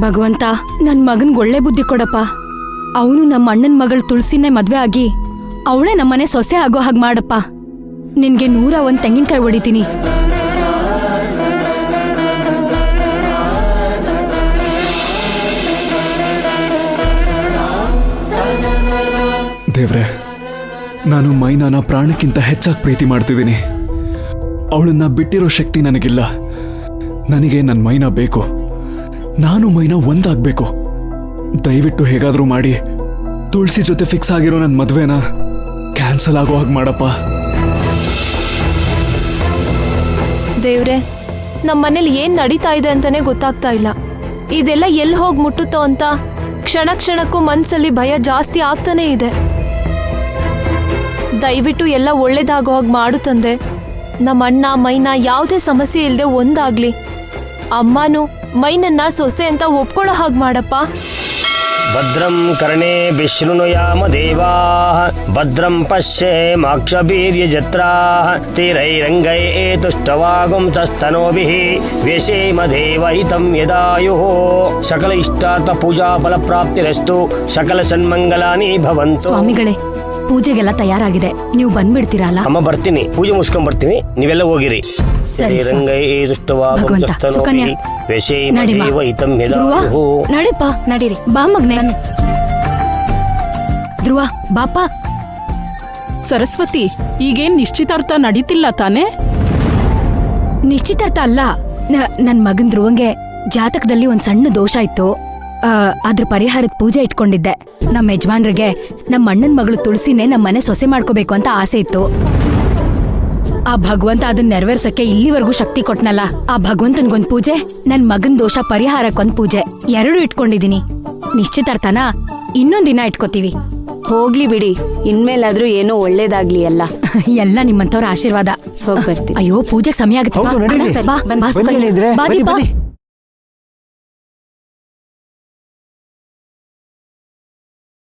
ಭಗವಂತ, ನನ್ ಮಗನ್ಗೆ ಒಳ್ಳೆ ಬುದ್ಧಿ ಕೊಡಪ್ಪ. ಅವನು ನಮ್ಮ ಅಣ್ಣನ ಮಗಳು ತುಳಸಿನೇ ಮದ್ವೆ ಆಗಿ ಅವಳೇ ನಮ್ಮನೆ ಸೊಸೆ ಆಗೋ ಹಾಗೆ ಮಾಡಪ್ಪ. ನಿನ್ಗೆ 101 ತೆಂಗಿನಕಾಯಿ ಹೊಡಿತೀನಿ. ದೇವ್ರೆ, ನಾನು ಮೈನಾನ ಪ್ರಾಣಕ್ಕಿಂತ ಹೆಚ್ಚಾಗಿ ಪ್ರೀತಿ ಮಾಡ್ತಿದ್ದೀನಿ. ಅವಳನ್ನ ಬಿಟ್ಟಿರೋ ಶಕ್ತಿ ನನಗಿಲ್ಲ. ನನಗೆ ನನ್ನ ಮೈನಾ ಬೇಕು. ನಾನು ಮೈನಾ ಒಂದಾಗಬೇಕು. ದಯವಿಟ್ಟು ಹೇಗಾದರೂ ಮಾಡಿ ತುಳಸಿ ಜೊತೆ ಫಿಕ್ಸ್ ಆಗಿರೋ ನನ್ನ ಮದುವೆನ ಕ್ಯಾನ್ಸಲ್ ಆಗೋ ಹಾಗೆ ಮಾಡಪ್ಪ. ದೇವ್ರೆ, ನಮ್ಮನೇಲಿ ಏನ್ ನಡೀತಾ ಇದೆ ಅಂತಾನೆ ಗೊತ್ತಾಗ್ತಾ ಇಲ್ಲ. ಇದೆಲ್ಲ ಎಲ್ಲಿ ಹೋಗಿ ಮುಟ್ಟುತ್ತೋ ಅಂತ ಕ್ಷಣ ಕ್ಷಣಕ್ಕೂ ಮನ್ಸಲ್ಲಿ ಭಯ ಜಾಸ್ತಿ ಆಗ್ತಾನೆ ಇದೆ. ದಯವಿಟ್ಟು ಎಲ್ಲ ಒಳ್ಳೇದಾಗೋ ಹಾಗೆ ಮಾಡು ತಂದೆ. ನಮ್ಮ ಅಣ್ಣ ಮೈನಾ ಯಾವುದೇ ಸಮಸ್ಯೆ ಇಲ್ಲದೆ ಒಂದಾಗ್ಲಿ. ಅಮ್ಮನೂ ಮೈನನ್ನ ಸೊಸೆ ಅಂತ ಒಪ್ಕೊಳ್ಳೋ ಹಾಗೆ ಮಾಡಪ್ಪ. ಭದ್ರಂ ಕರ್ಣೇ ವಿಷ್ಣುನುಯಾಮ ದೇವಾಃ ಭದ್ರಂ ಪಶ್ಯೇಮಾಕ್ಷಭೀರ್ಯಜತ್ರಾಃ ಸ್ಥಿರೈರಂಗೈಃ ತುಷ್ಟವಾಗುಂಸಸ್ತನೂಭಿಃ ವ್ಯಸೇಮ ದೇವಹಿತಂ ಯದಾಯುಃ. ಸಕಲ ಇಷ್ಟಾರ್ಥ ಪೂಜಾ ಫಲ ಪ್ರಾಪ್ತಿರಸ್ತು. ಸಕಲ ಸನ್ಮಂಗಲಾನಿ ಭವಂತು. ಸ್ವಾಮಿಗಳೇ, ಪೂಜೆಗೆಲ್ಲ ತಯಾರಾಗಿದೆ, ನೀವು ಬಂದ್ಬಿಡ್ತೀರಲ್ಲ? ಅಮ್ಮ ಬರ್ತೀನಿ, ಪೂಜೆ ಮುಗಿಸ್ಕೊಂಡ್ ಬರ್ತೀನಿ, ನೀವೆಲ್ಲ ಹೋಗಿರಿ. ಸರಿ. ಭಗವಂತ, ಸುಕನ್ಯಾ, ನಡಿಮ್ಮ. ಧ್ರುವ, ನಡಿಪ್ಪ, ನಡೀರಿ. ಬಾ ಮಗ್ನೆ. ಧ್ರುವ, ಬಾಪ. ಸರಸ್ವತಿ, ಈಗೇನ್ ನಿಶ್ಚಿತಾರ್ಥ ನಡೀತಿಲ್ಲ ತಾನೇ? ನಿಶ್ಚಿತಾರ್ಥ ಅಲ್ಲ, ನನ್ ಮಗನ್ ಧ್ರುವಂಗೆ ಜಾತಕದಲ್ಲಿ ಒಂದ್ ಸಣ್ಣ ದೋಷ ಇತ್ತು. ಅದ್ರ ಪರಿಹಾರದ ಪೂಜೆ ಇಟ್ಕೊಂಡಿದ್ದೆ. ನಮ್ಮ ಯಜಮಾನ್ರಿಗೆ ನಮ್ಮ ಅಣ್ಣನ ಮಗಳು ತುಳಸಿನೇ ನಮ್ಮ ಮನೆ ಸೊಸೆ ಮಾಡ್ಕೋಬೇಕು ಅಂತ ಆಸೆ ಇತ್ತು. ಆ ಭಗವಂತ ಅದನ್ನ ನೆರವೇರ್ಸಕ್ಕೆ ಇಲ್ಲಿವರೆಗೂ ಶಕ್ತಿ ಕೊಟ್ನಲ್ಲ. ಆ ಭಗವಂತನ್ಗೊಂದ್ ಪೂಜೆ, ನನ್ ಮಗನ್ ದೋಷ ಪರಿಹಾರಕ್ಕೊಂದ್ ಪೂಜೆ, 2 ಇಟ್ಕೊಂಡಿದೀನಿ. ನಿಶ್ಚಿತಾರ್ಥನ ಇನ್ನೊಂದ್ ದಿನ ಇಟ್ಕೋತೀವಿ. ಹೋಗ್ಲಿ ಬಿಡಿ, ಇನ್ಮೇಲಾದ್ರೂ ಏನೋ ಒಳ್ಳೇದಾಗ್ಲಿ. ಎಲ್ಲ ನಿಮ್ಮಂತವ್ರ ಆಶೀರ್ವಾದ. ಹೋಗ್ಬರ್ತೀನಿ. ಅಯ್ಯೋ, ಪೂಜೆಗೆ ಸಮಯ ಆಗುತ್ತೆ. ಹೌದು, ನಡೀರಿ. ಬಾ, ಬಾ, ಸುಕನ್ಯಾ. ಬಾ, ದೀಪ.